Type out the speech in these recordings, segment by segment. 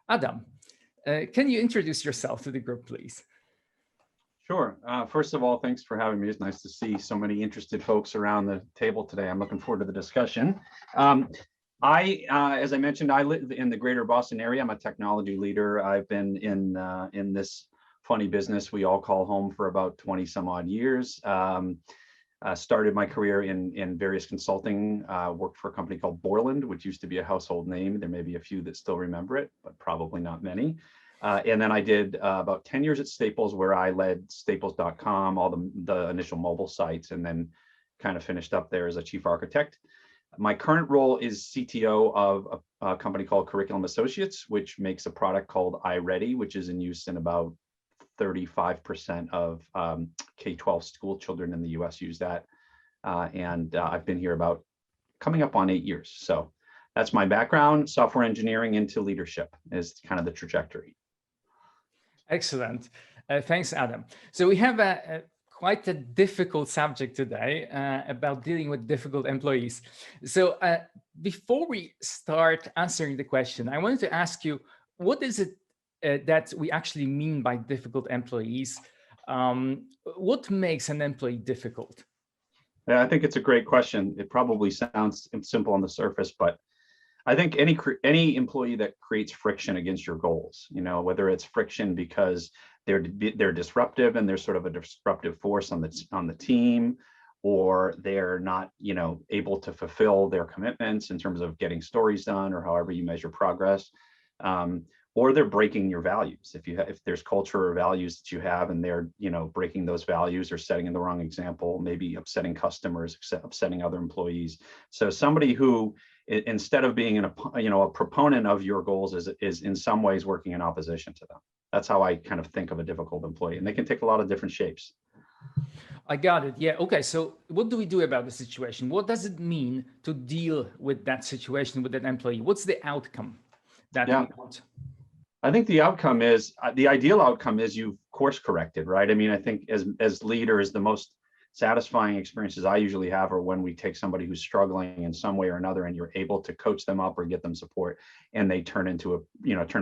Adam, can you introduce yourself to the group, please? Sure. First of all, thanks for having me. It's nice to see so many interested folks around the table today. I'm looking forward to the discussion. As I mentioned, I live in the greater Boston area. I'm a technology leader. I've been in this funny business we all call home for about 20 some odd years. Started my career in various consulting, worked for a company called Borland, which used to be a household name. There may be a few that still remember it, but probably not many. And then I did about 10 years at Staples, where I led staples.com, all the initial mobile sites, and then kind of finished up there as a chief architect. My current role is CTO of a company called Curriculum Associates, which makes a product called iReady, which is in use in about 35% of K-12 school children in the US use that. And I've been here about coming up on 8 years. So that's my background. Software engineering into leadership is kind of the trajectory. Excellent. Thanks, Adam. So we have quite a difficult subject today about dealing with difficult employees. So before we start answering the question, I wanted to ask you, what is it that we actually mean by difficult employees? What makes an employee difficult? Yeah, I think it's a great question. It probably sounds simple on the surface, but I think any employee that creates friction against your goals, whether it's friction because they're disruptive and they're sort of a disruptive force on the team, or they're not, able to fulfill their commitments in terms of getting stories done or however you measure progress, or they're breaking your values. If there's culture or values that you have and they're, breaking those values or setting the wrong example, maybe upsetting customers, upsetting other employees. So somebody who, instead of being a proponent of your goals, is in some ways working in opposition to them. That's how I kind of think of a difficult employee, and they can take a lot of different shapes. I got it. Yeah. Okay. So what do we do about the situation? What does it mean to deal with that situation with that employee? What's the outcome that we want? I think the outcome is, the ideal outcome is you've course corrected, right? I mean, I think as leaders, the most satisfying experiences I usually have are when we take somebody who's struggling in some way or another, and you're able to coach them up or get them support, and they turn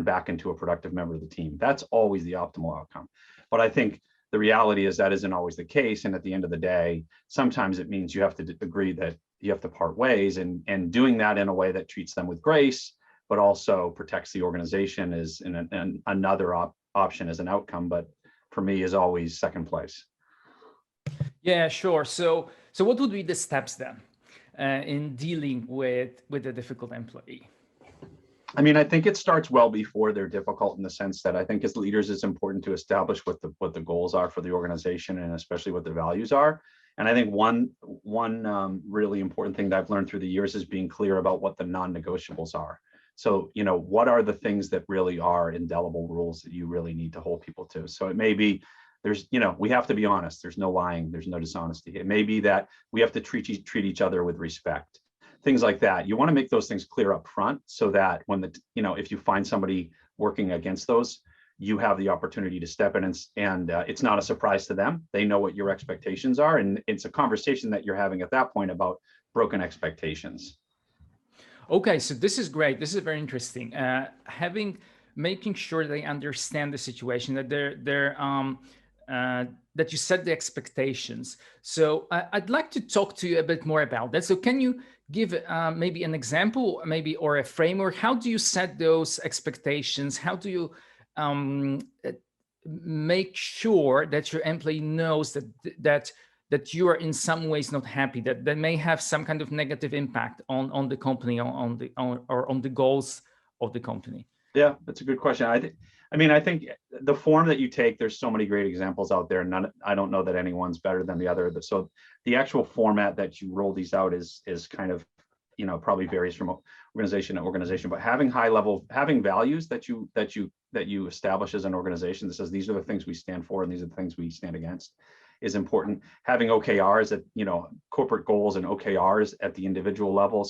back into a productive member of the team. That's always the optimal outcome. But I think the reality is that isn't always the case. And at the end of the day, sometimes it means you have to agree that you have to part ways, and doing that in a way that treats them with grace, but also protects the organization is another option as an outcome. But for me, is always second place. Yeah, sure. So what would be the steps then in dealing with a difficult employee? I mean, I think it starts well before they're difficult, in the sense that I think as leaders, it's important to establish what the goals are for the organization, and especially what the values are. And I think one really important thing that I've learned through the years is being clear about what the non-negotiables are. So, what are the things that really are indelible rules that you really need to hold people to? So it may be, we have to be honest. There's no lying. There's no dishonesty. It may be that we have to treat each other with respect. Things like that. You want to make those things clear up front, so that when if you find somebody working against those, you have the opportunity to step in, and it's not a surprise to them. They know what your expectations are, and it's a conversation that you're having at that point about broken expectations. Okay, so this is great. This is very interesting. Making sure they understand the situation, that that you set the expectations. So I'd like to talk to you a bit more about that. So can you give maybe an example, or a framework? How do you set those expectations? How do you make sure that your employee knows that you are in some ways not happy, that they may have some kind of negative impact on the company, or on the goals of the company? Yeah, that's a good question. I think the form that you take, there's so many great examples out there, and I don't know that anyone's better than the other. So the actual format that you roll these out is kind of, probably varies from organization to organization, but having values that you establish as an organization that says these are the things we stand for and these are the things we stand against is important. Having OKRs at, corporate goals and OKRs at the individual level,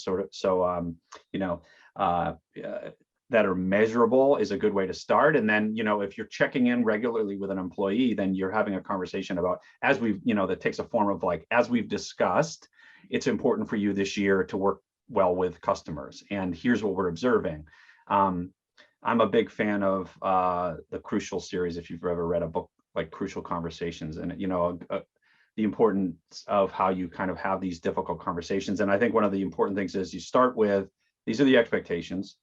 that are measurable is a good way to start. And then, if you're checking in regularly with an employee, then you're having a conversation about, that takes a form of like, as we've discussed, it's important for you this year to work well with customers. And here's what we're observing. I'm a big fan of the Crucial series, if you've ever read a book like Crucial Conversations, and the importance of how you kind of have these difficult conversations. And I think one of the important things is you start with, these are the expectations,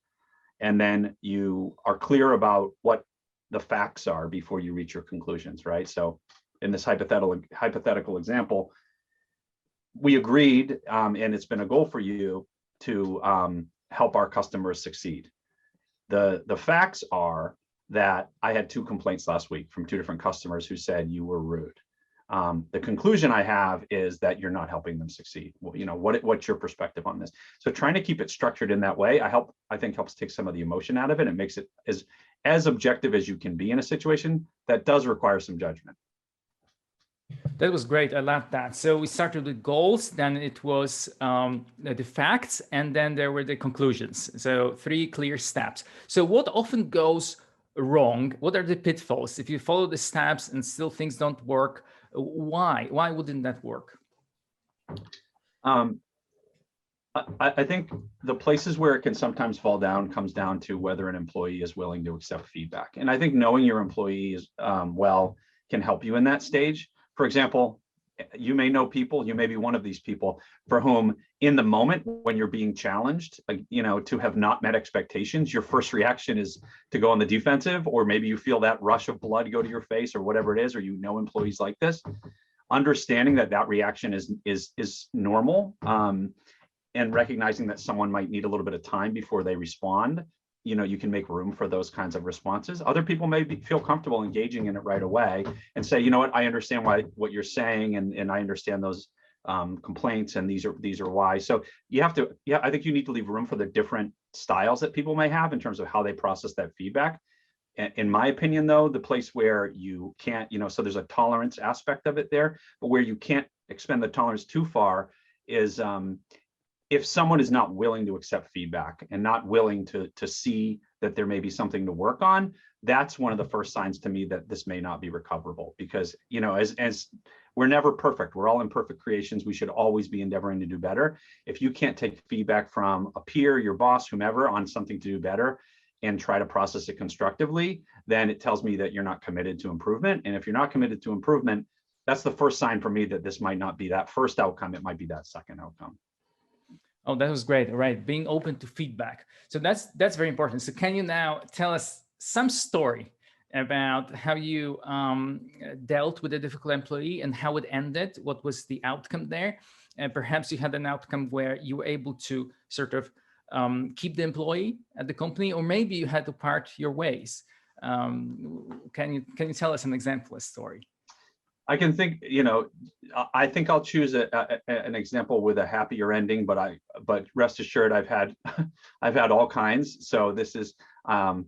and then you are clear about what the facts are before you reach your conclusions, right? So in this hypothetical example, we agreed, and it's been a goal for you to help our customers succeed. The facts are that I had 2 complaints last week from 2 different customers who said you were rude. The conclusion I have is that you're not helping them succeed. Well, what's your perspective on this? So trying to keep it structured in that way, I think helps take some of the emotion out of it. It makes it as objective as you can be in a situation that does require some judgment. That was great. I love that. So we started with goals, then it was the facts, and then there were the conclusions. So 3 clear steps. So what often goes wrong? What are the pitfalls? If you follow the steps and still things don't work, why? Why wouldn't that work? I think the places where it can sometimes fall down comes down to whether an employee is willing to accept feedback. And I think knowing your employees well can help you in that stage. For example, you may know people, you may be one of these people for whom in the moment when you're being challenged, to have not met expectations, your first reaction is to go on the defensive, or maybe you feel that rush of blood go to your face or whatever it is, or employees like this. Understanding that reaction is normal, and recognizing that someone might need a little bit of time before they respond. You can make room for those kinds of responses. Other people may feel comfortable engaging in it right away and say, you know what, I understand what you're saying, and I understand those complaints, and these are why. So I think you need to leave room for the different styles that people may have in terms of how they process that feedback. In my opinion, though, the place where you can't, so there's a tolerance aspect of it there, but where you can't expend the tolerance too far is if someone is not willing to accept feedback and not willing to see that there may be something to work on, that's one of the first signs to me that this may not be recoverable. Because, as we're never perfect, we're all imperfect creations. We should always be endeavoring to do better. If you can't take feedback from a peer, your boss, whomever, on something to do better and try to process it constructively, then it tells me that you're not committed to improvement. And if you're not committed to improvement, that's the first sign for me that this might not be that first outcome. It might be that second outcome. Oh, that was great. All right. Being open to feedback. So that's very important. So can you now tell us some story about how you dealt with a difficult employee and how it ended? What was the outcome there? And perhaps you had an outcome where you were able to sort of keep the employee at the company, or maybe you had to part your ways. Can you tell us an example, a story? I can think, I think I'll choose an example with a happier ending, but rest assured, I've had all kinds. So this is, so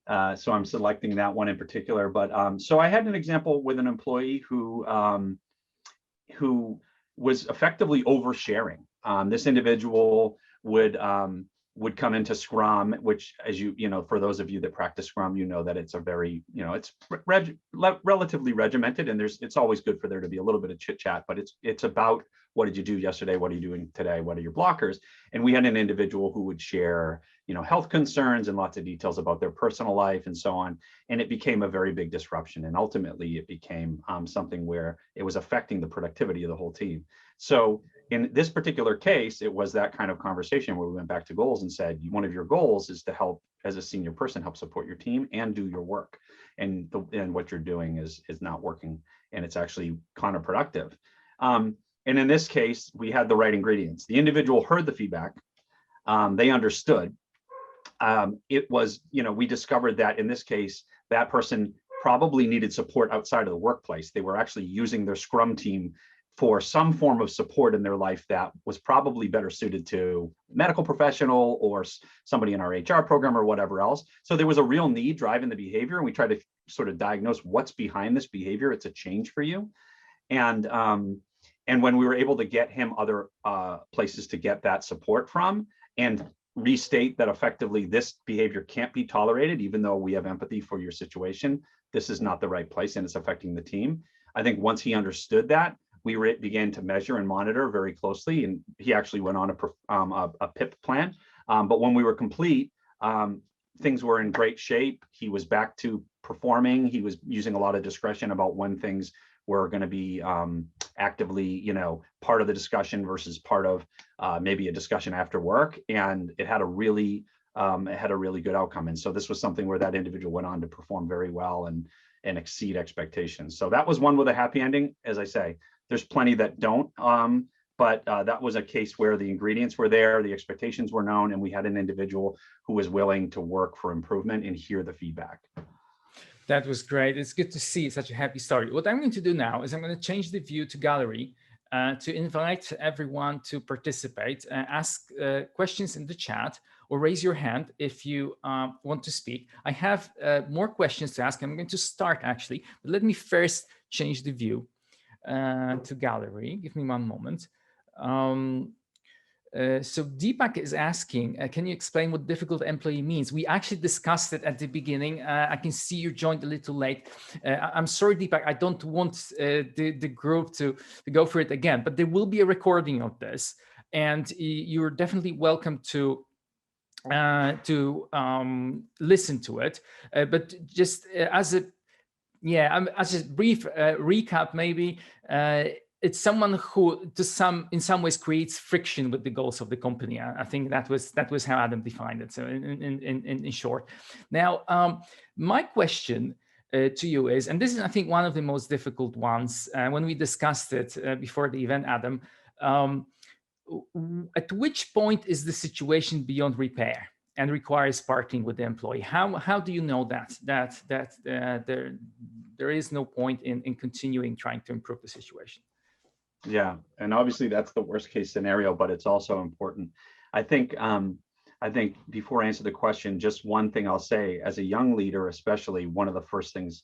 I'm selecting that one in particular. But so I had an example with an employee who was effectively oversharing. This individual would come into Scrum, which, as for those of you that practice Scrum, that it's a very, it's relatively regimented, and it's always good for there to be a little bit of chit chat, but it's about what did you do yesterday? What are you doing today? What are your blockers? And we had an individual who would share, health concerns and lots of details about their personal life and so on. And it became a very big disruption. And ultimately it became something where it was affecting the productivity of the whole team. So in this particular case, it was that kind of conversation where we went back to goals and said, one of your goals is to help, as a senior person, help support your team and do your work. And what you're doing is not working, and it's actually counterproductive. And in this case, we had the right ingredients. The individual heard the feedback. They understood. It was, we discovered that in this case, that person probably needed support outside of the workplace. They were actually using their Scrum team for some form of support in their life that was probably better suited to a medical professional or somebody in our HR program or whatever else. So there was a real need driving the behavior, and we tried to sort of diagnose what's behind this behavior. It's a change for you. And when we were able to get him other places to get that support from and restate that effectively this behavior can't be tolerated, even though we have empathy for your situation, this is not the right place and it's affecting the team. I think once he understood that, we began to measure and monitor very closely, and he actually went on a PIP plan. But when we were complete, things were in great shape. He was back to performing. He was using a lot of discretion about when things were going to be actively, part of the discussion versus part of maybe a discussion after work. And it had a really good outcome. And so this was something where that individual went on to perform very well and exceed expectations. So that was one with a happy ending. As I say, there's plenty that don't. But that was a case where the ingredients were there, the expectations were known, and we had an individual who was willing to work for improvement and hear the feedback. That was great. It's good to see such a happy story. What I'm going to do now is I'm going to change the view to gallery to invite everyone to participate, ask questions in the chat, or raise your hand if you want to speak. I have more questions to ask. I'm going to start actually, but let me first change the view to gallery. Give me one moment. So Deepak is asking, can you explain what difficult employee means? We actually discussed it at the beginning. I can see you joined a little late. I'm sorry, Deepak, I don't want the group to go for it again, but there will be a recording of this, and you're definitely welcome to listen to it. But just as a brief recap, maybe. It's someone who, in some ways, creates friction with the goals of the company. I think that was how Adam defined it. So, in short, now my question to you is, and this is, I think, one of the most difficult ones. When we discussed it before the event, Adam, at which point is the situation beyond repair and requires parting with the employee? How do you know that there is no point in continuing trying to improve the situation? Yeah, and obviously that's the worst case scenario, but it's also important. I think before I answer the question, just one thing I'll say, as a young leader, especially, one of the first things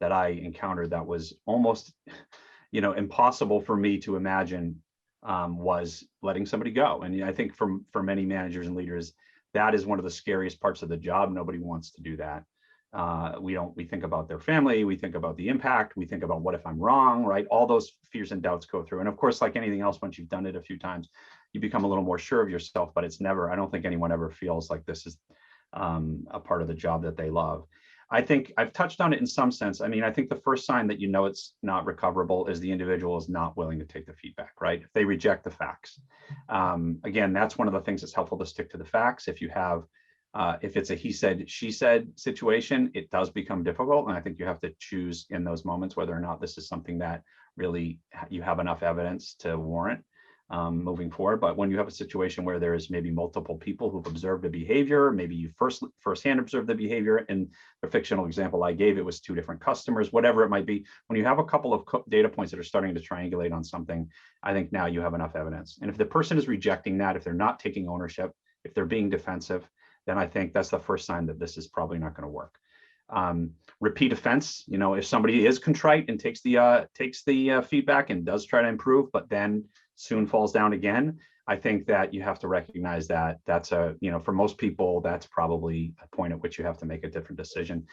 that I encountered that was almost, impossible for me to imagine was letting somebody go. And I think for many managers and leaders, that is one of the scariest parts of the job. Nobody wants to do that. We think about their family, we think about the impact, we think about what if I'm wrong, right? All those fears and doubts go through. And of course, like anything else, once you've done it a few times, you become a little more sure of yourself, but I don't think anyone ever feels like this is a part of the job that they love. I think I've touched on it in some sense. I mean, I think the first sign that it's not recoverable is the individual is not willing to take the feedback, right? If they reject the facts. Again, that's one of the things that's helpful to stick to the facts. If it's a he said, she said situation, it does become difficult. And I think you have to choose in those moments whether or not this is something that really you have enough evidence to warrant moving forward. But when you have a situation where there's maybe multiple people who've observed a behavior, maybe you firsthand observed the behavior. In the fictional example I gave, it was 2 different customers, whatever it might be. When you have a couple of data points that are starting to triangulate on something, I think now you have enough evidence. And if the person is rejecting that, if they're not taking ownership, if they're being defensive, then I think that's the first sign that this is probably not going to work. Repeat offense, if somebody is contrite and takes the feedback and does try to improve, but then soon falls down again, I think that you have to recognize that that's for most people, that's probably a point at which you have to make a different decision.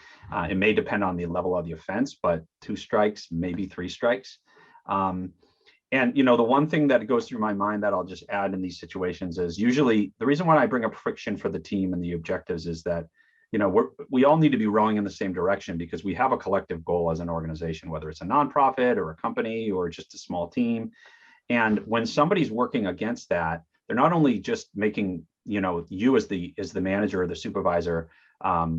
It may depend on the level of the offense, but 2 strikes, maybe 3 strikes. And the one thing that goes through my mind that I'll just add in these situations is usually the reason why I bring up friction for the team and the objectives is that, we all need to be rowing in the same direction because we have a collective goal as an organization, whether it's a nonprofit or a company or just a small team. And when somebody's working against that, they're not only just making, you as the manager or the supervisor,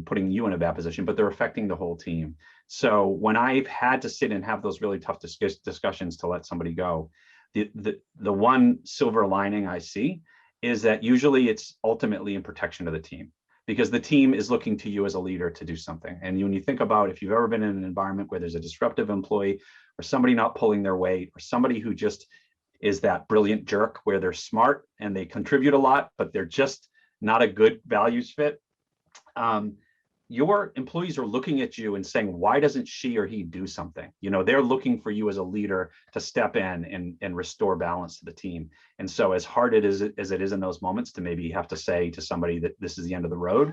putting you in a bad position, but they're affecting the whole team. So when I've had to sit and have those really tough discussions to let somebody go, the one silver lining I see is that usually it's ultimately in protection of the team, because the team is looking to you as a leader to do something. And when you think about, if you've ever been in an environment where there's a disruptive employee or somebody not pulling their weight or somebody who just is that brilliant jerk where they're smart and they contribute a lot, but they're just not a good values fit. Your employees are looking at you and saying, why doesn't she or he do something? They're looking for you as a leader to step in and restore balance to the team. And so as hard as it is in those moments to maybe have to say to somebody that this is the end of the road,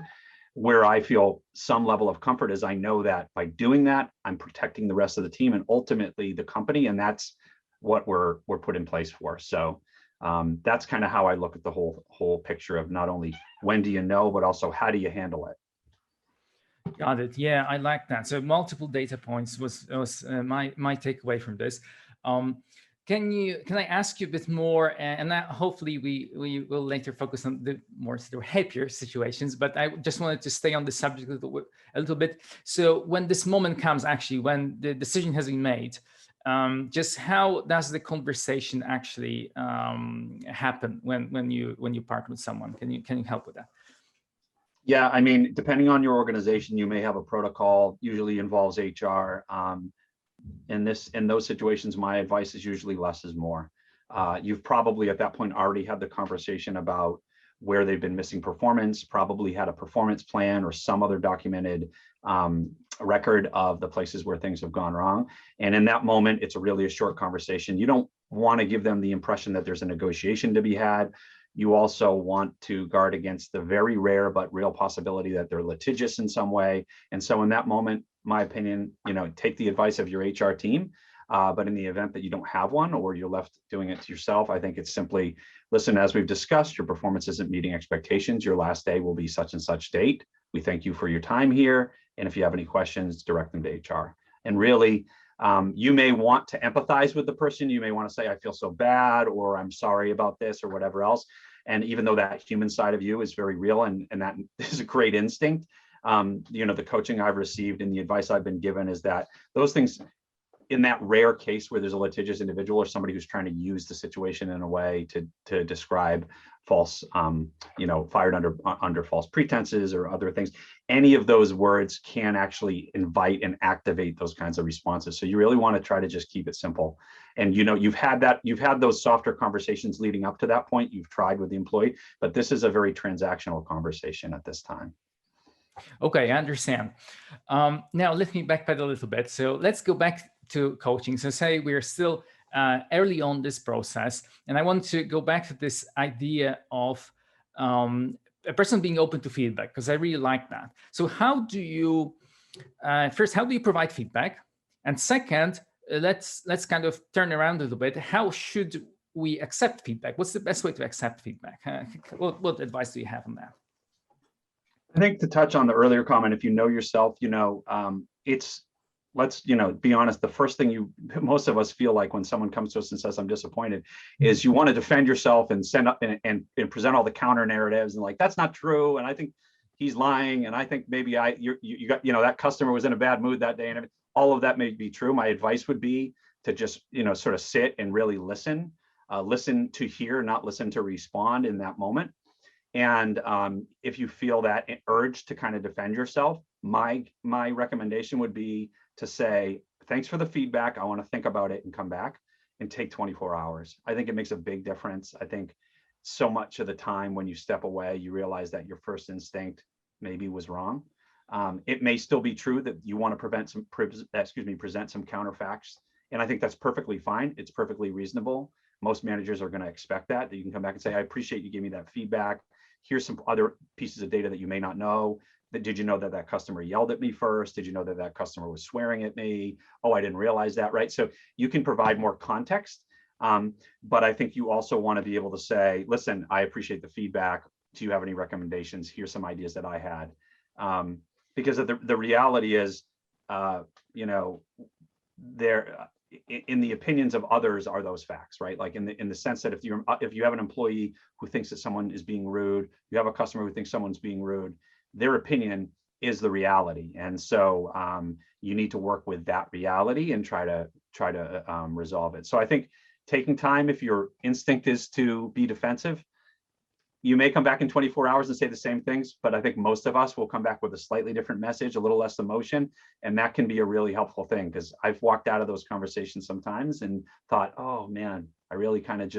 where I feel some level of comfort is I know that by doing that, I'm protecting the rest of the team and ultimately the company. And that's what we're put in place for. So that's kind of how I look at the whole picture of not only when do you know, but also how do you handle it? Got it. Yeah, I like that. So multiple data points was my takeaway from this. Um, can I ask you a bit more? And that hopefully we will later focus on the more sort of happier situations. But I just wanted to stay on the subject a little bit. So when this moment comes, actually, when the decision has been made, just how does the conversation actually happen when you partner with someone? Can you help with that? Yeah, I mean, depending on your organization, you may have a protocol, usually involves HR. In those situations, my advice is usually less is more. You've probably at that point already had the conversation about where they've been missing performance, probably had a performance plan or some other documented record of the places where things have gone wrong. And in that moment, it's really a short conversation. You don't want to give them the impression that there's a negotiation to be had. You also want to guard against the very rare but real possibility that they're litigious in some way. And so in that moment, my opinion, take the advice of your HR team. But in the event that you don't have one or you're left doing it to yourself, I think it's simply, listen, as we've discussed, your performance isn't meeting expectations. Your last day will be such and such date. We thank you for your time here. And if you have any questions, direct them to HR. And really, you may want to empathize with the person. You may want to say, I feel so bad, or I'm sorry about this, or whatever else. And even though that human side of you is very real and that is a great instinct, the coaching I've received and the advice I've been given is that those things, in that rare case where there's a litigious individual or somebody who's trying to use the situation in a way to describe false, fired under false pretenses or other things, any of those words can actually invite and activate those kinds of responses. So you really want to try to just keep it simple. And you've had those softer conversations leading up to that point. You've tried with the employee, but this is a very transactional conversation at this time. Okay, I understand. Now let me backpedal a little bit. So let's go back to coaching. So say we're still early on this process, and I want to go back to this idea of a person being open to feedback, because I really like that. So how do you, first, how do you provide feedback? And second, let's kind of turn around a little bit. How should we accept feedback? What's the best way to accept feedback? What advice do you have on that? I think to touch on the earlier comment, if you know yourself, let's be honest, the first thing most of us feel like when someone comes to us and says I'm disappointed is you want to defend yourself and send up and present all the counter narratives and like, that's not true, and I think he's lying, and I think maybe you got that customer was in a bad mood that day, and all of that may be true. My advice would be to just sort of sit and really listen to hear, not listen to respond in that moment. And if you feel that urge to kind of defend yourself, my recommendation would be to say, thanks for the feedback. I want to think about it and come back and take 24 hours. I think it makes a big difference. I think so much of the time when you step away, you realize that your first instinct maybe was wrong. It may still be true that you want to present some counterfacts. And I think that's perfectly fine. It's perfectly reasonable. Most managers are going to expect that you can come back and say, I appreciate you giving me that feedback. Here's some other pieces of data that you may not know. Did you know that customer yelled at me first? Did you know that customer was swearing at me? Oh, I didn't realize that, right? So you can provide more context, but I think you also want to be able to say, listen, I appreciate the feedback. Do you have any recommendations? Here's some ideas that I had. Because the reality is, in the opinions of others are those facts, right? Like in the sense that if you have an employee who thinks that someone is being rude, you have a customer who thinks someone's being rude, their opinion is the reality. And so you need to work with that reality and try to resolve it. So I think taking time, if your instinct is to be defensive, you may come back in 24 hours and say the same things, but I think most of us will come back with a slightly different message, a little less emotion. And that can be a really helpful thing, because I've walked out of those conversations sometimes and thought, oh man, I really kind of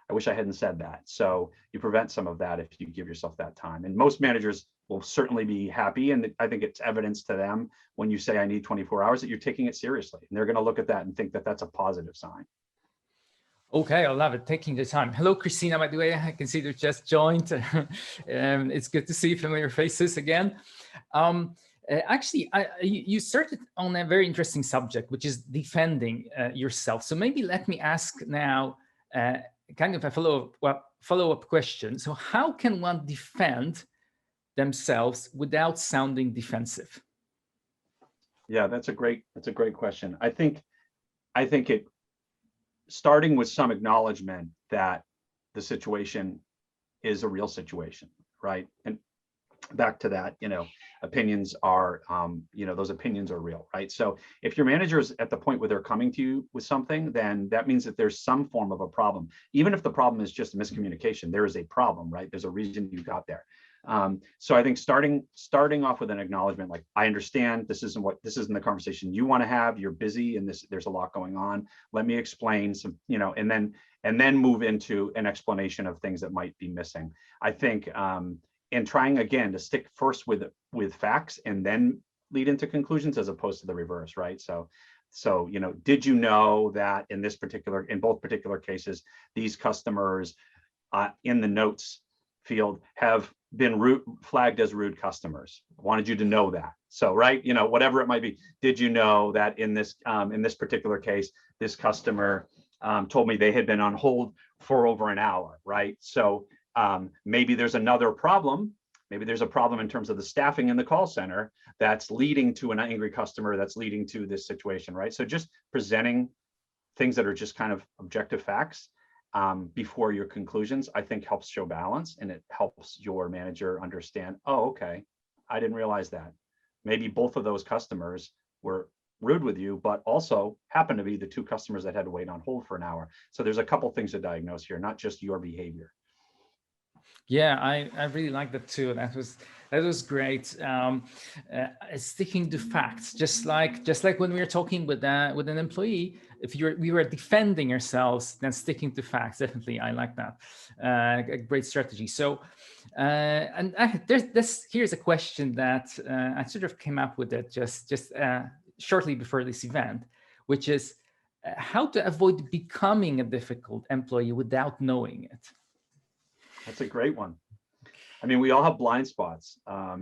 I wish I hadn't said that. So you prevent some of that if you give yourself that time. And most managers will certainly be happy. And I think it's evidence to them when you say, I need 24 hours, that you're taking it seriously. And they're going to look at that and think that that's a positive sign. Okay, I love it. Taking the time. Hello, Christina, by the way. I can see you just joined. It's good to see familiar faces again. Actually, you started on a very interesting subject, which is defending yourself. So maybe let me ask now kind of a follow-up question. So how can one defend themselves without sounding defensive? Yeah, that's a great question. I think it starting with some acknowledgement that the situation is a real situation, right? And back to that, opinions are, those opinions are real, right? So if your manager is at the point where they're coming to you with something, then that means that there's some form of a problem. Even if the problem is just miscommunication, there is a problem, right? There's a reason you got there. So I think starting off with an acknowledgement, like, I understand this isn't the conversation you want to have. You're busy and there's a lot going on. Let me explain some, and then move into an explanation of things that might be missing. I think, and trying again to stick first with facts and then lead into conclusions, as opposed to the reverse, right? So did you know that in both particular cases, these customers in the notes field have been flagged as rude customers? Wanted you to know that. So, right, whatever it might be. Did you know that in this particular case, this customer told me they had been on hold for over an hour, right? So maybe there's another problem. Maybe there's a problem in terms of the staffing in the call center that's leading to an angry customer, that's leading to this situation, right? So just presenting things that are just kind of objective facts before your conclusions, I think helps show balance, and it helps your manager understand, oh, okay, I didn't realize that. Maybe both of those customers were rude with you, but also happen to be the two customers that had to wait on hold for an hour. So there's a couple things to diagnose here, not just your behavior. Yeah, I really like that too. That was great. Sticking to facts, just like when we were talking with an employee, if we were defending ourselves, then sticking to facts. Definitely, I like that. A great strategy. So, here's a question that I sort of came up with it just shortly before this event, which is how to avoid becoming a difficult employee without knowing it. That's a great one. I mean, we all have blind spots.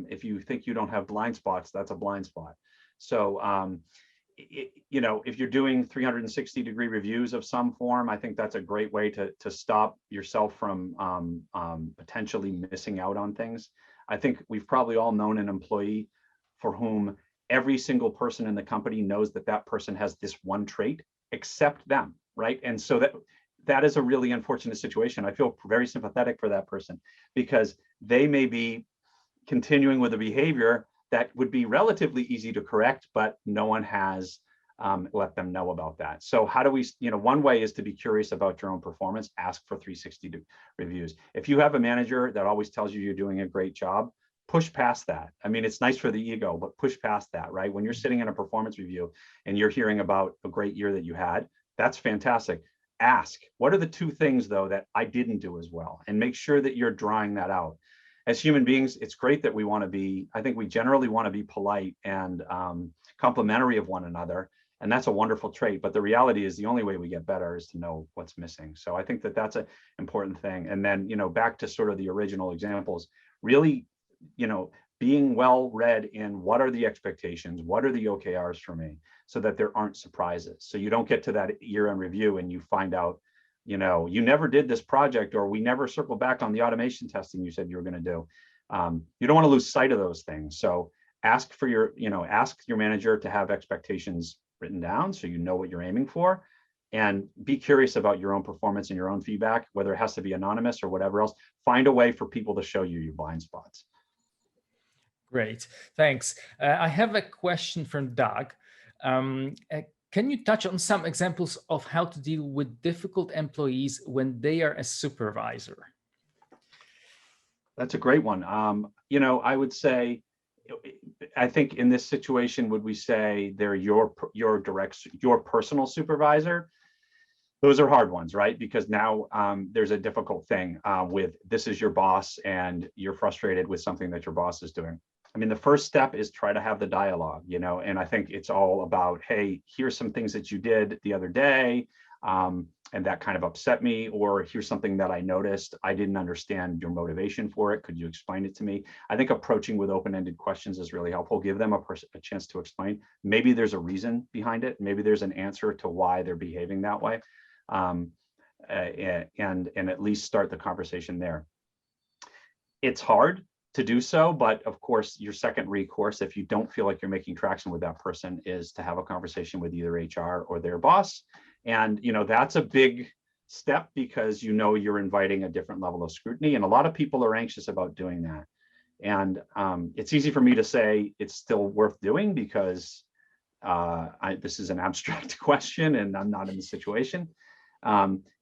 If you think you don't have blind spots, that's a blind spot. So, if you're doing 360-degree reviews of some form, I think that's a great way to stop yourself from potentially missing out on things. I think we've probably all known an employee for whom every single person in the company knows that person has this one trait except them, right? And so that is a really unfortunate situation. I feel very sympathetic for that person, because they may be continuing with a behavior that would be relatively easy to correct, but no one has let them know about that. So how do we, one way is to be curious about your own performance, ask for 360 reviews. If you have a manager that always tells you you're doing a great job, push past that. I mean, it's nice for the ego, but push past that, right? When you're sitting in a performance review and you're hearing about a great year that you had, that's fantastic. Ask, what are the two things though that I didn't do as well? And make sure that you're drawing that out. As human beings, it's great that I think we generally want to be polite and complimentary of one another. And that's a wonderful trait. But the reality is the only way we get better is to know what's missing. So I think that that's an important thing. And then, back to sort of the original examples, really, being well read in what are the expectations, what are the OKRs for me, so that there aren't surprises. So you don't get to that year-end review and you find out, you never did this project, or we never circled back on the automation testing you said you were going to do. You don't want to lose sight of those things. So ask your manager to have expectations written down so you know what you're aiming for, and be curious about your own performance and your own feedback, whether it has to be anonymous or whatever else. Find a way for people to show you your blind spots. Great, thanks. I have a question from Doug. Can you touch on some examples of how to deal with difficult employees when they are a supervisor? That's a great one. I would say, I think in this situation, would we say they're your personal supervisor? Those are hard ones, right? Because now there's a difficult thing with this is your boss and you're frustrated with something that your boss is doing. I mean, the first step is try to have the dialogue, and I think it's all about, hey, here's some things that you did the other day, and that kind of upset me, or here's something that I noticed. I didn't understand your motivation for it. Could you explain it to me? I think approaching with open-ended questions is really helpful. Give them a chance to explain. Maybe there's a reason behind it. Maybe there's an answer to why they're behaving that way, and at least start the conversation there. It's hard to do so. But of course, your second recourse, if you don't feel like you're making traction with that person, is to have a conversation with either HR or their boss. And that's a big step, because you're inviting a different level of scrutiny, and a lot of people are anxious about doing that. And it's easy for me to say it's still worth doing, because this is an abstract question and I'm not in the situation.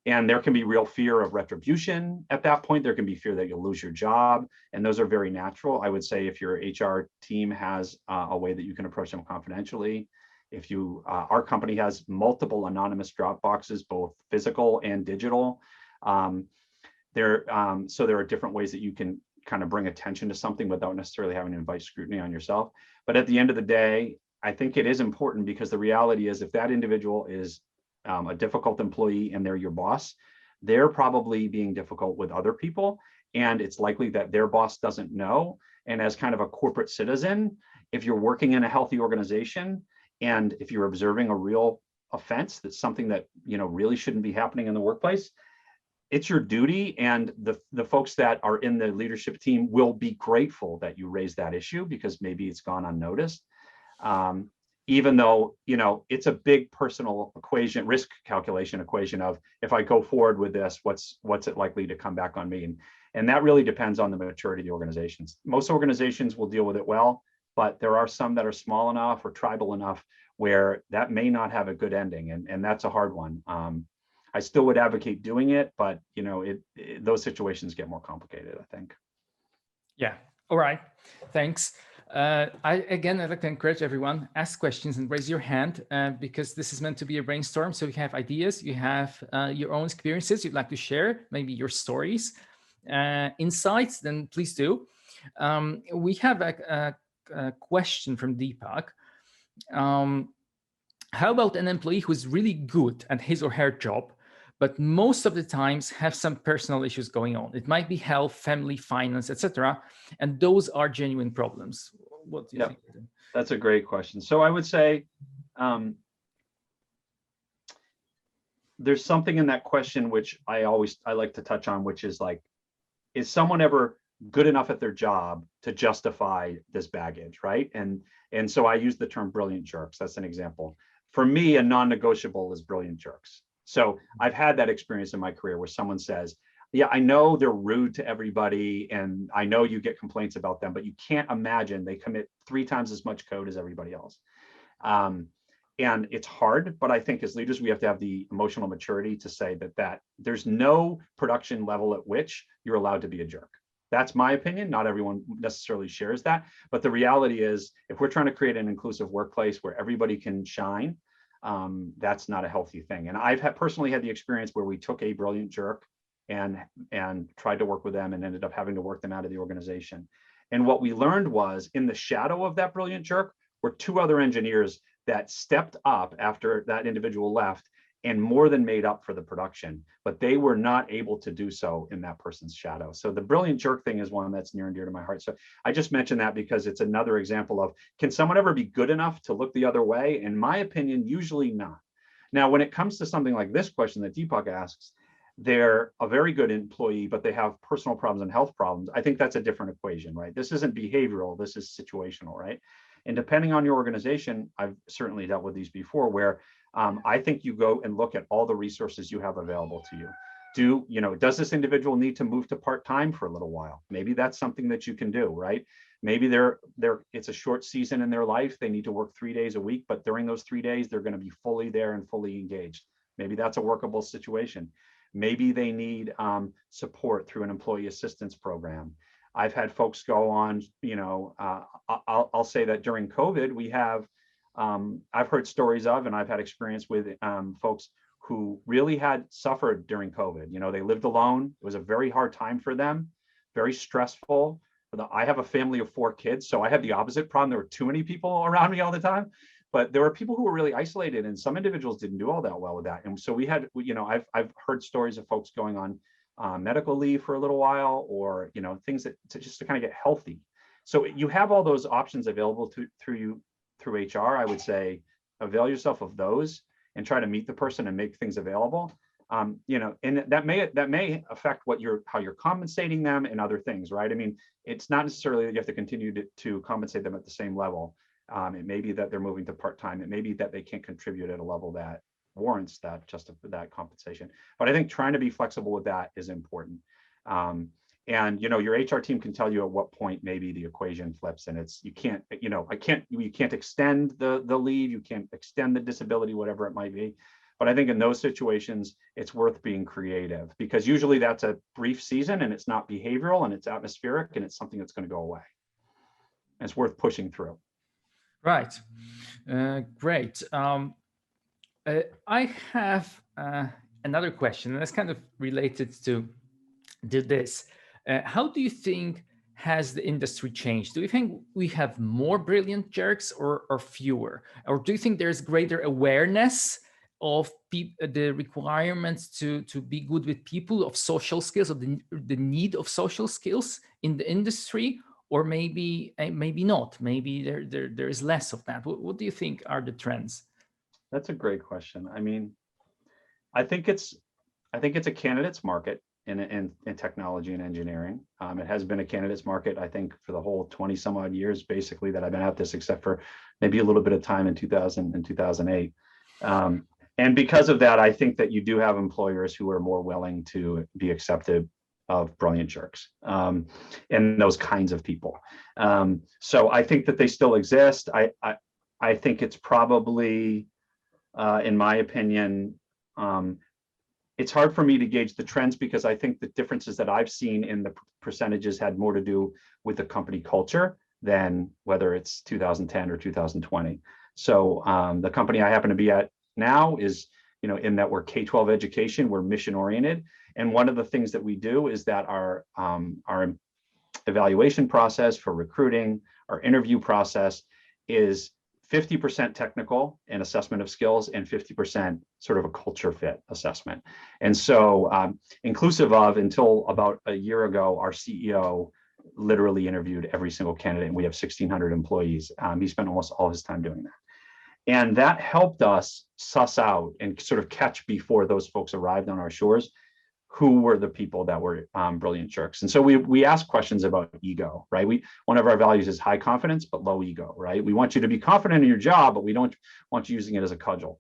And there can be real fear of retribution at that point. There can be fear that you'll lose your job. And those are very natural. I would say if your HR team has a way that you can approach them confidentially, if our company has multiple anonymous drop boxes, both physical and digital. So there are different ways that you can kind of bring attention to something without necessarily having to invite scrutiny on yourself. But at the end of the day, I think it is important, because the reality is, if that individual is a difficult employee and they're your boss, they're probably being difficult with other people, and it's likely that their boss doesn't know. And as kind of a corporate citizen, if you're working in a healthy organization, and if you're observing a real offense, that's something that really shouldn't be happening in the workplace, it's your duty, and the folks that are in the leadership team will be grateful that you raised that issue, because maybe it's gone unnoticed. Even though, it's a big personal equation, risk calculation equation of, if I go forward with this, what's it likely to come back on me? And that really depends on the maturity of the organizations. Most organizations will deal with it well, but there are some that are small enough or tribal enough where that may not have a good ending. And that's a hard one. I still would advocate doing it, but those situations get more complicated, I think. Yeah. All right. Thanks. I'd like to encourage everyone, ask questions and raise your hand, because this is meant to be a brainstorm. So you have ideas, you have your own experiences you'd like to share, maybe your stories, insights, then please do. We have a question from Deepak. How about an employee who's really good at his or her job, but most of the times have some personal issues going on? It might be health, family, finance, etc. And those are genuine problems. What do you think? That's a great question. So I would say there's something in that question which I like to touch on, which is like, is someone ever good enough at their job to justify this baggage, right? And so I use the term brilliant jerks. That's an example. For me, a non-negotiable is brilliant jerks. So I've had that experience in my career where someone says, yeah, I know they're rude to everybody, and I know you get complaints about them, but you can't imagine they commit 3 times as much code as everybody else. And it's hard, but I think as leaders, we have to have the emotional maturity to say that there's no production level at which you're allowed to be a jerk. That's my opinion. Not everyone necessarily shares that, but the reality is, if we're trying to create an inclusive workplace where everybody can shine, that's not a healthy thing. And I've personally had the experience where we took a brilliant jerk and tried to work with them and ended up having to work them out of the organization. And what we learned was, in the shadow of that brilliant jerk were 2 other engineers that stepped up after that individual left and more than made up for the production, but they were not able to do so in that person's shadow. So the brilliant jerk thing is one that's near and dear to my heart. So I just mentioned that because it's another example of, can someone ever be good enough to look the other way? In my opinion, usually not. Now, when it comes to something like this question that Deepak asks, they're a very good employee, but they have personal problems and health problems. I think that's a different equation, right? This isn't behavioral, this is situational, right? And depending on your organization, I've certainly dealt with these before, where I think you go and look at all the resources you have available to you. Does this individual need to move to part-time for a little while? Maybe that's something that you can do, right? Maybe it's a short season in their life. They need to work 3 days a week, but during those 3 days, they're going to be fully there and fully engaged. Maybe that's a workable situation. Maybe they need support through an employee assistance program. I've had folks go on, I'll say that during COVID, we have, I've heard stories of, and I've had experience with folks who really had suffered during COVID. They lived alone. It was a very hard time for them, very stressful. I have a family of 4 kids, so I had the opposite problem. There were too many people around me all the time. But there were people who were really isolated, and some individuals didn't do all that well with that. And so we had, I've heard stories of folks going on medical leave for a little while, or things that just to kind of get healthy. So you have all those options available through HR. I would say avail yourself of those and try to meet the person and make things available. and that may affect how you're compensating them and other things, right? I mean, it's not necessarily that you have to continue to compensate them at the same level. It may be that they're moving to part-time. It may be that they can't contribute at a level that warrants that compensation. But I think trying to be flexible with that is important. And your HR team can tell you at what point maybe the equation flips, and you can't extend the leave, you can't extend the disability, whatever it might be. But I think in those situations, it's worth being creative, because usually that's a brief season and it's not behavioral and it's atmospheric and it's something that's going to go away. And it's worth pushing through. Right. Great. I have another question, and that's kind of related to this. How do you think has the industry changed? Do you think we have more brilliant jerks or fewer? Or do you think there's greater awareness of the requirements to be good with people, of social skills, of the need of social skills in the industry? Or maybe not. Maybe there is less of that. What do you think are the trends? That's a great question. I mean, I think it's a candidates market in technology and engineering. It has been a candidates market, I think, for the whole 20 some odd years, basically, that I've been at this, except for maybe a little bit of time in 2000 and 2008. And because of that, I think that you do have employers who are more willing to be accepted of brilliant jerks and those kinds of people. So I think that they still exist. I think it's probably, in my opinion, it's hard for me to gauge the trends, because I think the differences that I've seen in the percentages had more to do with the company culture than whether it's 2010 or 2020. So the company I happen to be at now is, in that we're K-12 education, we're mission oriented. And one of the things that we do is that our evaluation process for recruiting, our interview process is 50% technical and assessment of skills and 50% sort of a culture fit assessment. And so inclusive of, until about a year ago, our CEO literally interviewed every single candidate, and we have 1,600 employees. He spent almost all his time doing that. And that helped us suss out and sort of catch, before those folks arrived on our shores, who were the people that were brilliant jerks. And so we ask questions about ego, right? One of our values is high confidence, but low ego, right? We want you to be confident in your job, but we don't want you using it as a cudgel.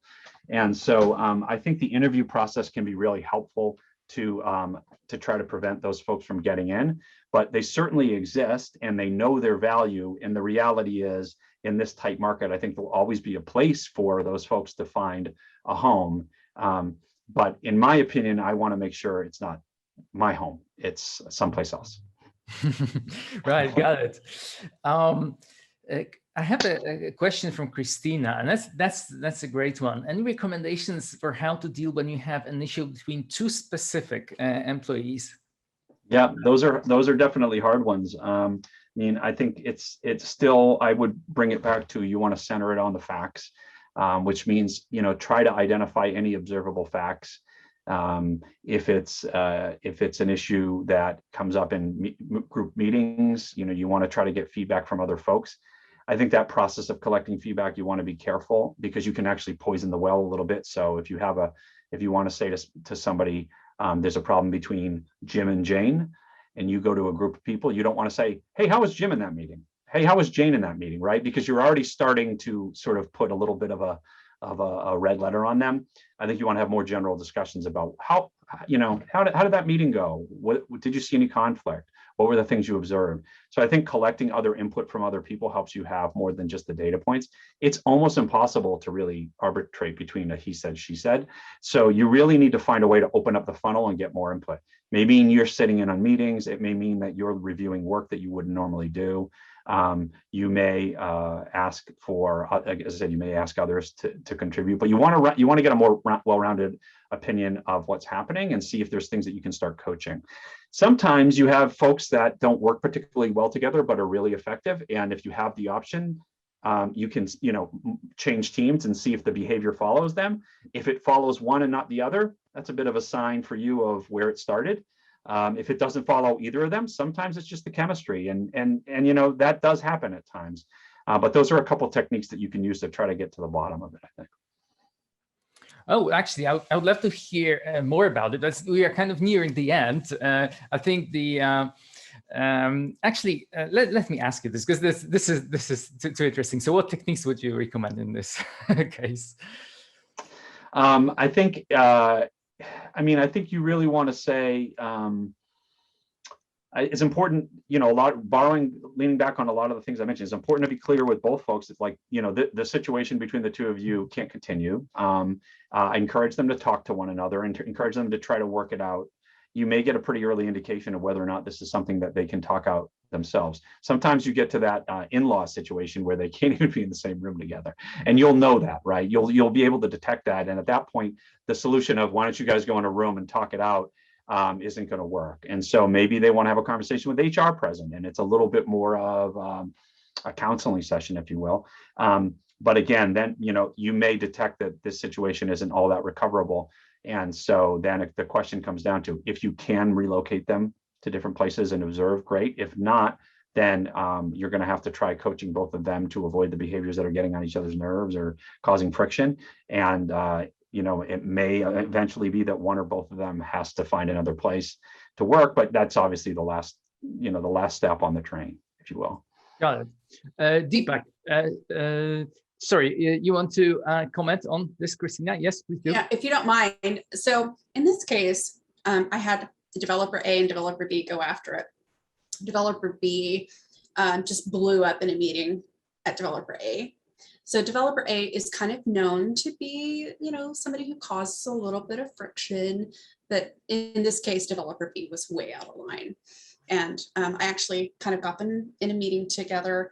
And so I think the interview process can be really helpful to try to prevent those folks from getting in, but they certainly exist and they know their value. And the reality is, in this tight market, I think there'll always be a place for those folks to find a home. But in my opinion, I want to make sure it's not my home, it's someplace else. Right, got it. I have a question from Christina, and that's a great one. Any recommendations for how to deal when you have an issue between two specific employees? Yeah, those are definitely hard ones. I mean, I think it's still, I would bring it back to, you want to center it on the facts, which means, try to identify any observable facts. If it's an issue that comes up in group meetings, you want to try to get feedback from other folks. I think that process of collecting feedback, you want to be careful, because you can actually poison the well a little bit. So if you want to say to somebody, there's a problem between Jim and Jane, and you go to a group of people, you don't want to say, hey, how was Jim in that meeting? Hey, how was Jane in that meeting, right? Because you're already starting to sort of put a little bit of a red letter on them. I think you want to have more general discussions about how did that meeting go? What did you see any conflict? What were the things you observed? So I think collecting other input from other people helps you have more than just the data points. It's almost impossible to really arbitrate between a he said, she said. So you really need to find a way to open up the funnel and get more input. Maybe you're sitting in on meetings. It may mean that you're reviewing work that you wouldn't normally do. You may ask for, as I said, you may ask others to contribute, but you want to get a more well-rounded opinion of what's happening and see if there's things that you can start coaching. Sometimes you have folks that don't work particularly well together, but are really effective. And if you have the option, you can, change teams and see if the behavior follows them. If it follows one and not the other, that's a bit of a sign for you of where it started. If it doesn't follow either of them, sometimes it's just the chemistry, and that does happen at times. But those are a couple of techniques that you can use to try to get to the bottom of it, I think. Oh, actually, I would love to hear more about it. We are kind of nearing the end. I think actually, let me ask you this, because this is too interesting. So what techniques would you recommend in this case? I think, I think you really want to say, it's important, leaning back on a lot of the things I mentioned, it's important to be clear with both folks. It's like, the situation between the two of you can't continue. I encourage them to talk to one another and to encourage them to try to work it out. You may get a pretty early indication of whether or not this is something that they can talk out themselves. Sometimes you get to that in-law situation where they can't even be in the same room together, and you'll know that, right? You'll be able to detect that, and at that point, the solution of why don't you guys go in a room and talk it out isn't going to work. And so maybe they want to have a conversation with HR present, and it's a little bit more of a counseling session, if you will. But again, then you may detect that this situation isn't all that recoverable. And so then if the question comes down to, if you can relocate them to different places and observe, great. If not, then you're going to have to try coaching both of them to avoid the behaviors that are getting on each other's nerves or causing friction. And it may eventually be that one or both of them has to find another place to work, but that's obviously the last step on the train, if you will. Got it. Deepak, sorry, you want to comment on this, Christina? Yes, please do. Yeah, if you don't mind. So in this case, I had developer A and developer B go after it. Developer B just blew up in a meeting at developer A. So developer A is kind of known to be, somebody who causes a little bit of friction, but in this case, developer B was way out of line. And I actually kind of got them in a meeting together,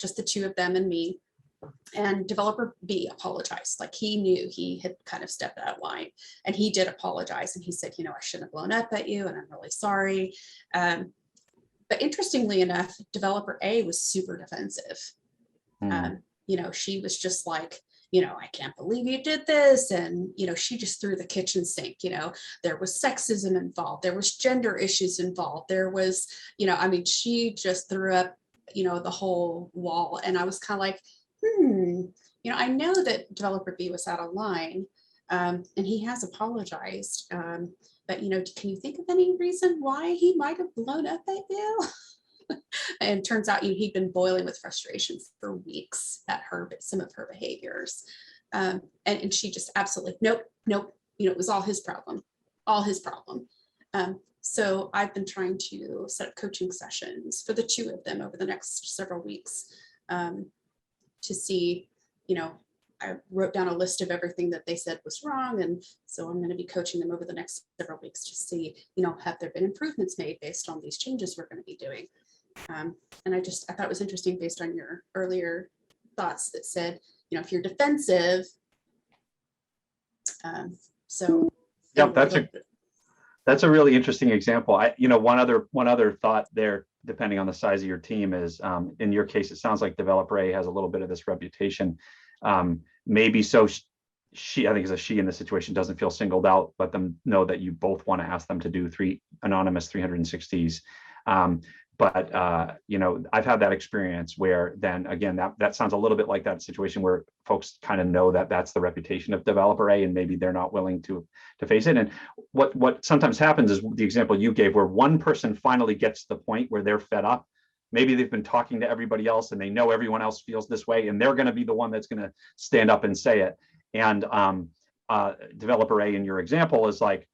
just the two of them and me. And developer B apologized. Like, he knew he had kind of stepped out of line, and he did apologize. And he said, I shouldn't have blown up at you, and I'm really sorry. But interestingly enough, developer A was super defensive. She was just like, I can't believe you did this. And, she just threw the kitchen sink. There was sexism involved. There was gender issues involved. There was, she just threw up, the whole wall. And I was kind of like, I know that developer B was out of line, and he has apologized. But, can you think of any reason why he might have blown up at you? And turns out he'd been boiling with frustration for weeks at some of her behaviors. And she just absolutely, nope. It was all his problem. So I've been trying to set up coaching sessions for the two of them over the next several weeks to see, I wrote down a list of everything that they said was wrong. And so I'm going to be coaching them over the next several weeks to see, have there been improvements made based on these changes we're going to be doing. And I thought it was interesting based on your earlier thoughts that said, if you're defensive. That's a really interesting example. One other thought there, depending on the size of your team, is in your case, it sounds like developer A has a little bit of this reputation. Maybe so she, I think it's a she in this situation, doesn't feel singled out. Let them know that you both want to ask them to do 3 anonymous 360s. But I've had that experience where then again, that sounds a little bit like that situation where folks kind of know that that's the reputation of developer A, and maybe they're not willing to face it. And what sometimes happens is the example you gave, where one person finally gets to the point where they're fed up. Maybe they've been talking to everybody else and they know everyone else feels this way, and they're going to be the one that's going to stand up and say it. And developer A in your example is like,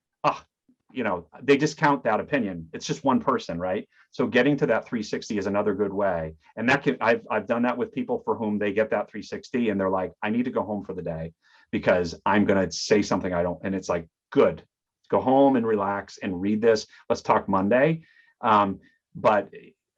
they discount that opinion. It's just one person, right? So getting to that 360 is another good way. And I've done that with people for whom they get that 360 and they're like, I need to go home for the day because I'm going to say something I don't. And it's like, good, go home and relax and read this. Let's talk Monday. But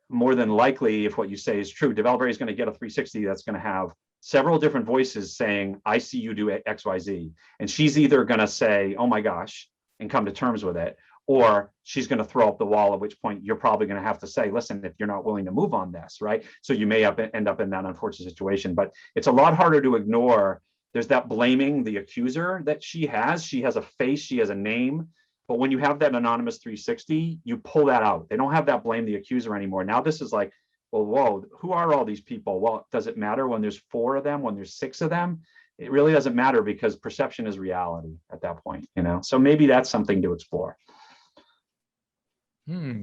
more than likely, if what you say is true, developer is going to get a 360 that's going to have several different voices saying, I see you do X, Y, Z. And she's either going to say, oh my gosh, and come to terms with it, or she's going to throw up the wall, at which point you're probably going to have to say, listen, if you're not willing to move on this, right? So you may end up in that unfortunate situation, but it's a lot harder to ignore. There's that blaming the accuser that she has. She has a face, she has a name, but when you have that anonymous 360, you pull that out. They don't have that blame the accuser anymore. Now this is like, well, whoa, who are all these people? Well, does it matter when there's 4 of them, when there's 6 of them? it really doesn't matter because perception is reality at that point, So maybe that's something to explore.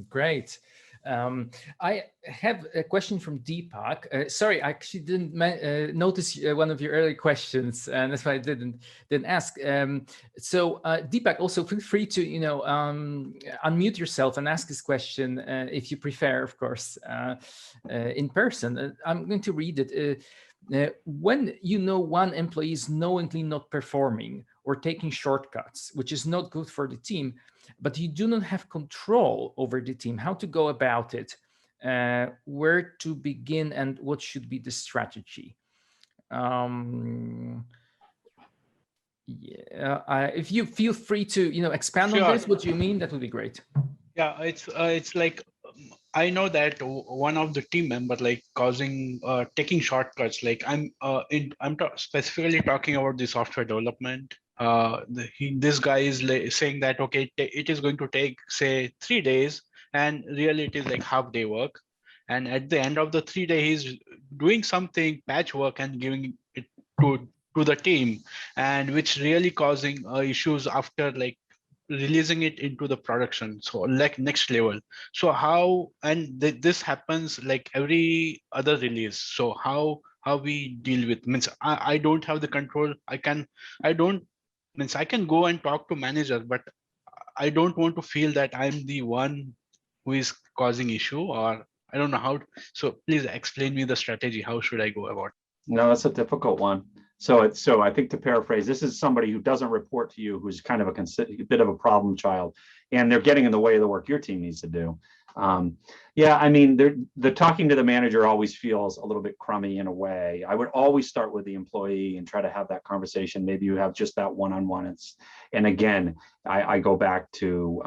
Great. I have a question from Deepak. Sorry, I actually didn't notice one of your early questions, and that's why I didn't ask. So Deepak, also feel free to unmute yourself and ask this question if you prefer, of course, in person. I'm going to read it. When you know one employee is knowingly not performing or taking shortcuts, which is not good for the team, but you do not have control over the team, how to go about it, where to begin, and what should be the strategy? If you feel free to expand on this, what do you mean? That would be great. Yeah, it's like I know that one of the team member like causing taking shortcuts. Like I'm specifically talking about the software development. This guy is saying that okay, it is going to take say 3 days, and really it is like half day work. And at the end of the 3 days, he's doing something patchwork and giving it to the team, and which really causing issues after like releasing it into the production, so like next level. So how, and this happens like every other release. So how we deal with, means I don't have the control. I don't, means I can go and talk to manager, but I don't want to feel that I'm the one who is causing issue, or I don't know how. So please explain me the strategy. How should I go about it? No, that's a difficult one. So I think, to paraphrase, this is somebody who doesn't report to you, who's kind of a bit of a problem child, and they're getting in the way of the work your team needs to do. Yeah, I mean, the talking to the manager always feels a little bit crummy in a way. I would always start with the employee and try to have that conversation. Maybe you have just that one-on-one. And again, I go back to,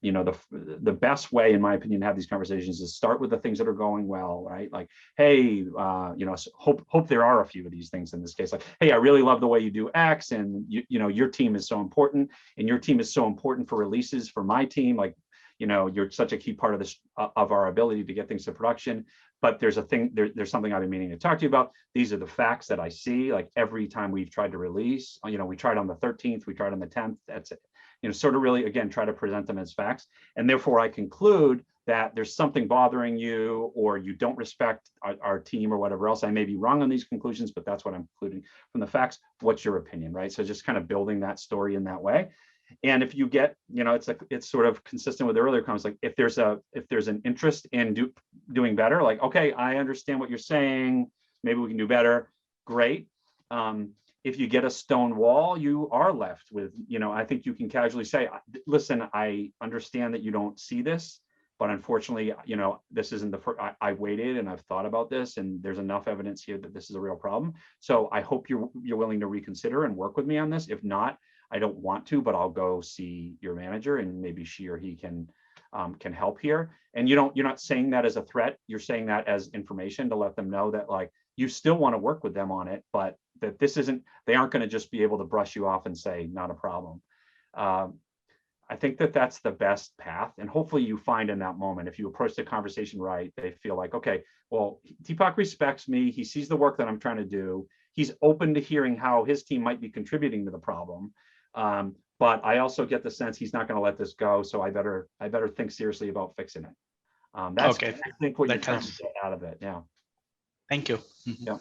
the best way, in my opinion, to have these conversations is start with the things that are going well, right? Like, hey, hope there are a few of these things in this case. Like, hey, I really love the way you do X, and your team is so important, and your team is so important for releases for my team. Like, you're such a key part of this, of our ability to get things to production. But there's there's something I've been meaning to talk to you about. These are the facts that I see. Like, every time we've tried to release, we tried on the 13th, we tried on the 10th. That's it. Sort of really, again, try to present them as facts. And therefore I conclude that there's something bothering you, or you don't respect our team, or whatever else. I may be wrong on these conclusions, but that's what I'm concluding from the facts. What's your opinion, right? So just kind of building that story in that way. And if you get, it's sort of consistent with the earlier comments, like if there's an interest in doing better, like, okay, I understand what you're saying, maybe we can do better, great. If you get a stone wall, you are left with, I think you can casually say, listen, I understand that you don't see this, but unfortunately, this isn't the first. I waited and I've thought about this, and there's enough evidence here that this is a real problem. So I hope you're willing to reconsider and work with me on this. If not, I don't want to, but I'll go see your manager, and maybe she or he can help here. And you're not saying that as a threat. You're saying that as information to let them know that, like, you still want to work with them on it, but that they aren't going to just be able to brush you off and say, not a problem. I think that that's the best path. And hopefully you find in that moment, if you approach the conversation right, they feel like, okay, well, Deepak respects me. He sees the work that I'm trying to do. He's open to hearing how his team might be contributing to the problem. But I also get the sense he's not going to let this go. So I better think seriously about fixing it. That's okay. I think what you're trying to get out of it. Yeah. Thank you. Yeah.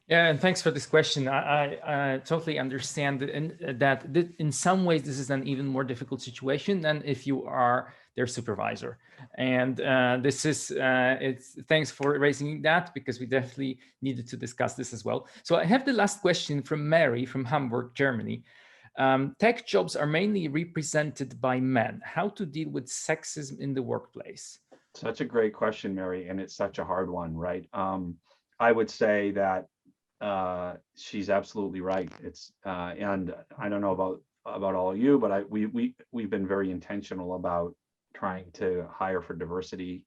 Yeah, and thanks for this question. I totally understand that in some ways this is an even more difficult situation than if you are their supervisor. And this is thanks for raising that, because we definitely needed to discuss this as well. So I have the last question from Mary from Hamburg, Germany. Tech jobs are mainly represented by men. How to deal with sexism in the workplace? Such a great question, Mary, and it's such a hard one, right? I would say that she's absolutely right. It's and I don't know about all of you, but we've been very intentional about trying to hire for diversity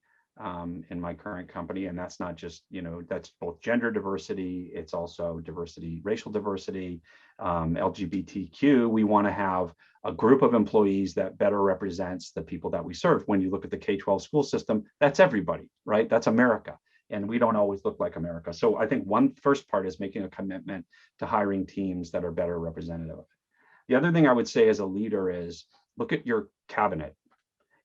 in my current company, and that's not just, that's both gender diversity, it's also diversity, racial diversity, LGBTQ. We want to have a group of employees that better represents the people that we serve. When you look at the K-12 school system, that's everybody, right? That's America. and we don't always look like America. So I think one first part is making a commitment to hiring teams that are better representative. The other thing I would say as a leader is look at your cabinet.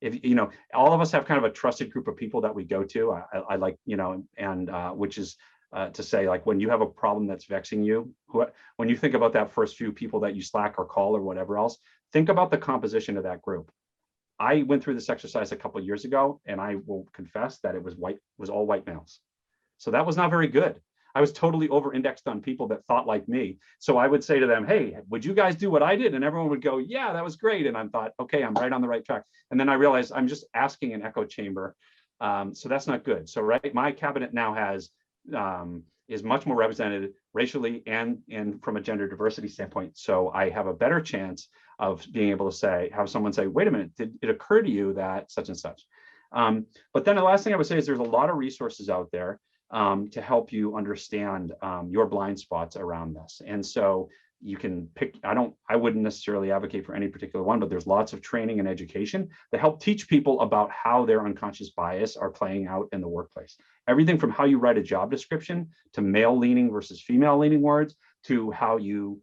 If you know, all of us have kind of a trusted group of people that we go to. I like, you know, and which is to say, like, when you have a problem that's vexing you, when you think about that first few people that you Slack or call or whatever else, think about the composition of that group. I went through this exercise a couple of years ago, and I will confess that it was all white males. So that was not very good. I was totally over-indexed on people that thought like me. So I would say to them, hey, would you guys do what I did? And everyone would go, yeah, that was great. And I thought, okay, I'm right on the right track. And then I realized I'm just asking an echo chamber. So that's not good. So my cabinet now has is much more represented racially and from a gender diversity standpoint. So I have a better chance of being able to have someone say, wait a minute, did it occur to you that such and such? But then the last thing I would say is there's a lot of resources out there to help you understand your blind spots around this. And so you can pick, I wouldn't necessarily advocate for any particular one, but there's lots of training and education that help teach people about how their unconscious bias are playing out in the workplace. Everything from how you write a job description to male leaning versus female leaning words to how you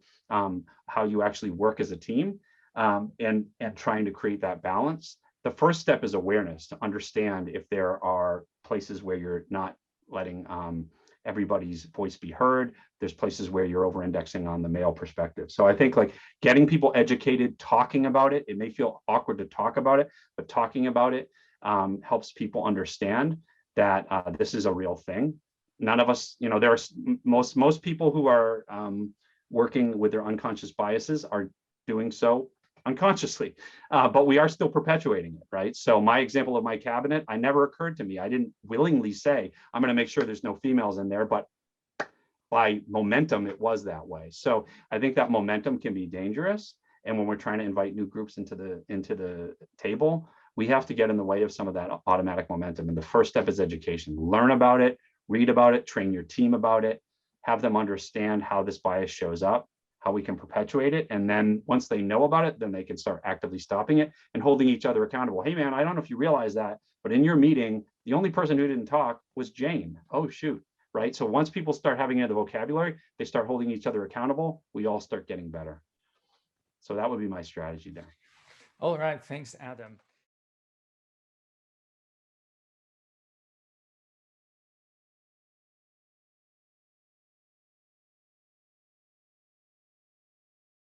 actually work as a team and trying to create that balance. The first step is awareness, to understand if there are places where you're not letting everybody's voice be heard. There's places where you're over-indexing on the male perspective. So I think like getting people educated, talking about it, it may feel awkward to talk about it, but talking about it helps people understand that this is a real thing. None of us, you know, there's most people who are working with their unconscious biases are doing so unconsciously, but we are still perpetuating it, right? So my example of my cabinet, I never occurred to me. I didn't willingly say, I'm going to make sure there's no females in there, but by momentum, it was that way. So I think that momentum can be dangerous. And when we're trying to invite new groups into the table, we have to get in the way of some of that automatic momentum. And the first step is education. Learn about it, read about it, train your team about it, have them understand how this bias shows up, how we can perpetuate it. And then once they know about it, then they can start actively stopping it and holding each other accountable. Hey man, I don't know if you realize that, but in your meeting, the only person who didn't talk was Jane. Oh shoot, right? So once people start having it in the vocabulary, they start holding each other accountable, we all start getting better. So that would be my strategy there. All right, thanks, Adam.